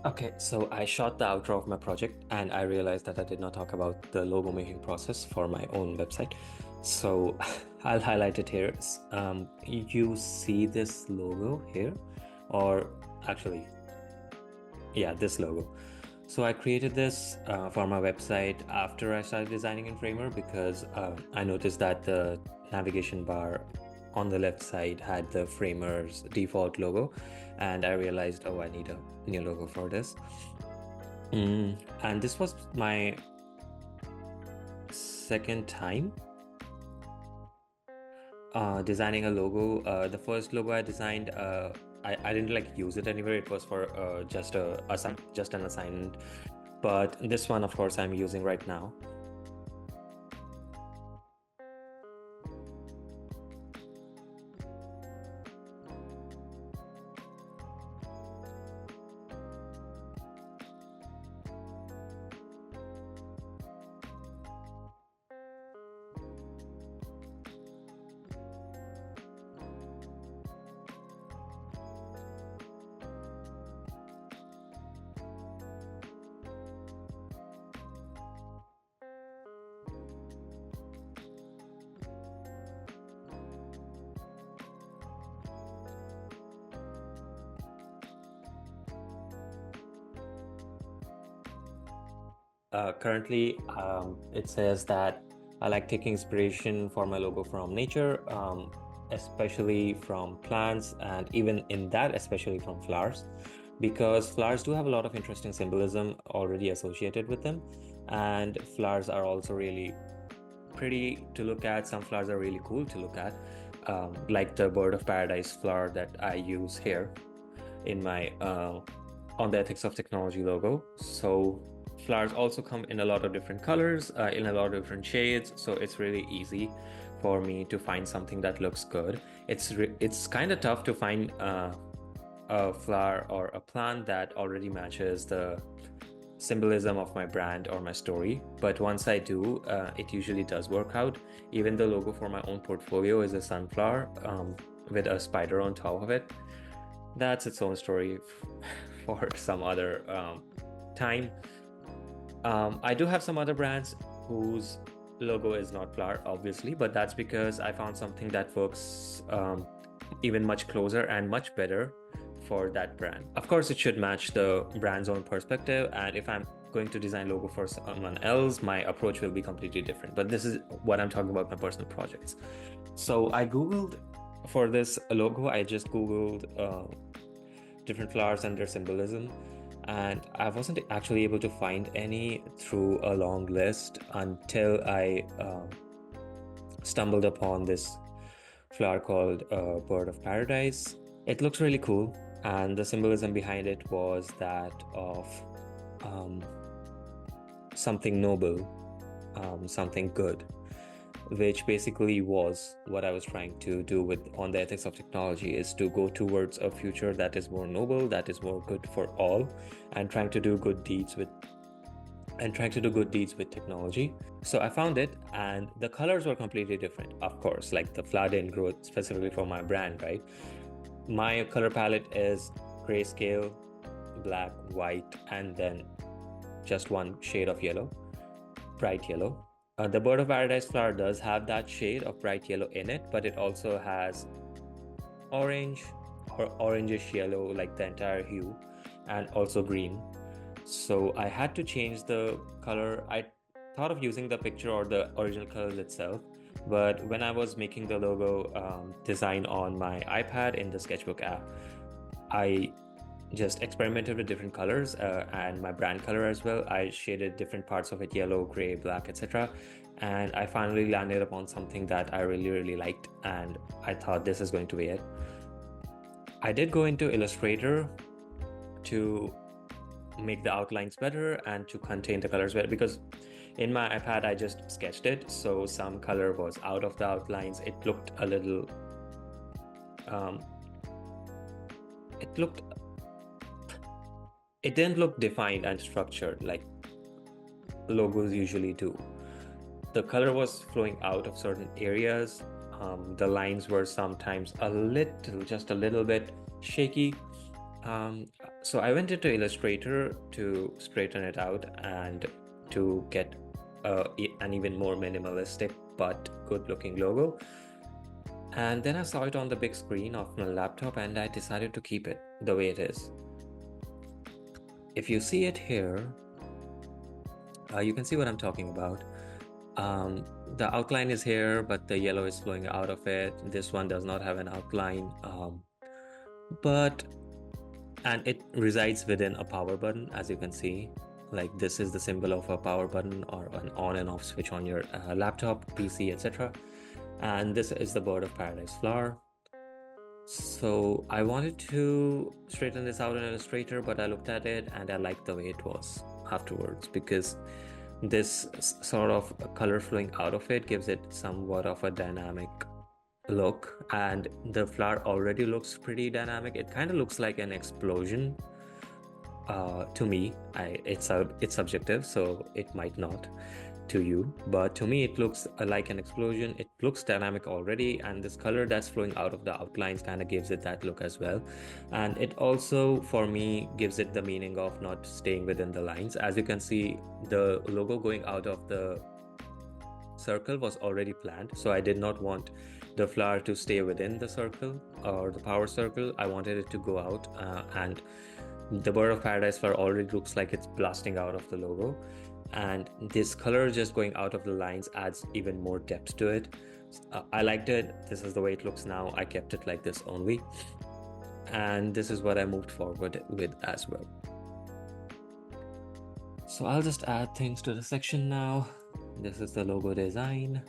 Okay, so I shot the outro of my project and I realized that I did not talk about the logo making process for my own website. So I'll highlight it here. You see this logo here, or actually, yeah, this logo. So I created this for my website after I started designing in Framer because I noticed that the navigation bar on the left side had the Framer's default logo, and I realized, oh, I need a new logo for this. And this was my second time designing a logo. The first logo I designed, I didn't like use it anywhere. It was for just an assignment. But this one, of course, I'm using right now. Currently, it says that I like taking inspiration for my logo from nature, especially from plants, and even in that, especially from flowers, because flowers do have a lot of interesting symbolism already associated with them. And flowers are also really pretty to look at. Some flowers are really cool to look at, like the bird of paradise flower that I use here in my on the ethics of technology logo. So flowers also come in a lot of different colors, in a lot of different shades, so it's really easy for me to find something that looks good. It's kind of tough to find a flower or a plant that already matches the symbolism of my brand or my story, but once I do, it usually does work out. Even the logo for my own portfolio is a sunflower with a spider on top of it. That's its own story for some other time. I do have some other brands whose logo is not flower, obviously, but that's because I found something that works even much closer and much better for that brand. Of course, it should match the brand's own perspective, and if I'm going to design logo for someone else, my approach will be completely different. But this is what I'm talking about, my personal projects. So I Googled for this logo, I just Googled different flowers and their symbolism. And I wasn't actually able to find any through a long list until I stumbled upon this flower called Bird of Paradise. It looks really cool, and the symbolism behind it was that of um, something noble, something good, which basically was what I was trying to do with on the ethics of technology, is to go towards a future that is more noble, that is more good for all, and trying to do good deeds with technology. So I found it, and the colors were completely different. Of course, like the flower didn't grow specifically for my brand, right? My color palette is grayscale, black, white, and then just one shade of yellow, bright yellow. The Bird of Paradise flower does have that shade of bright yellow in it, but it also has orange or orangish yellow, like the entire hue, and also green. So I had to change the color. I thought of using the picture or the original colors itself, but when I was making the logo design on my iPad in the Sketchbook app, I just experimented with different colors and my brand color as well. I shaded different parts of it, yellow, gray, black, etc. And I finally landed upon something that I really, really liked. And I thought this is going to be it. I did go into Illustrator to make the outlines better and to contain the colors better, because in my iPad I just sketched it, so some color was out of the outlines. Um, it looked it didn't look defined and structured like logos usually do. The color was flowing out of certain areas. The lines were sometimes just a little bit shaky. Um, so I went into Illustrator to straighten it out and to get an even more minimalistic but good looking logo. And then I saw it on the big screen of my laptop and I decided to keep it the way it is. If you see it here, you can see what I'm talking about. The outline is here, but the yellow is flowing out of it. This one does not have an outline, but and it resides within a power button, as you can see. Like this is the symbol of a power button or an on and off switch on your laptop, PC, etc. And this is the bird of paradise flower. So I wanted to straighten this out in Illustrator, but I looked at it and I liked the way it was afterwards because this sort of color flowing out of it gives it somewhat of a dynamic look, and the flower already looks pretty dynamic. It kind of looks like an explosion to me. It's subjective, so it might not to you, but to me it looks like an explosion. It looks dynamic already, and this color that's flowing out of the outlines kind of gives it that look as well. And it also for me gives it the meaning of not staying within the lines. As you can see, the logo going out of the circle was already planned, so I did not want the flower to stay within the circle or the power circle. I wanted it to go out, and the bird of paradise flower already looks like it's blasting out of the logo, and this color just going out of the lines adds even more depth to it. I liked it. This is the way it looks now. I kept it like this only, and this is what I moved forward with as well. So I'll just add things to the section now. This is the logo design.